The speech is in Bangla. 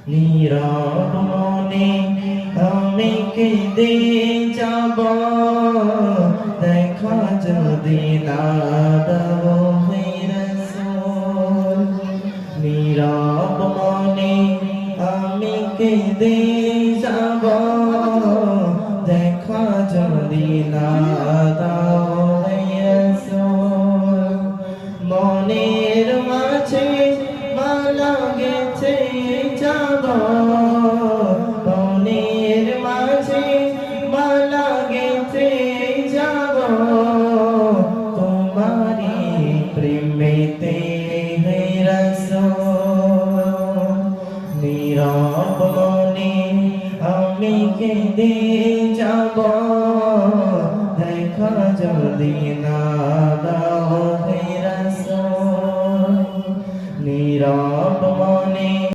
নীরব মনে আমি কেঁদে যাব, দেখা যদি না দাও হে রাসূল। নীরব মনে আমি কেঁদে যাব, দেখা যদি না দাও হে রাসূল। মনের মাঝে মালা গেছে যাব, মনের মাঝে মালা গেছে যাব, তোমারি প্রেমেতে হে রাসূল। নীরব মনে আমি কেঁদে যাব, দেখা যদি না দাও হে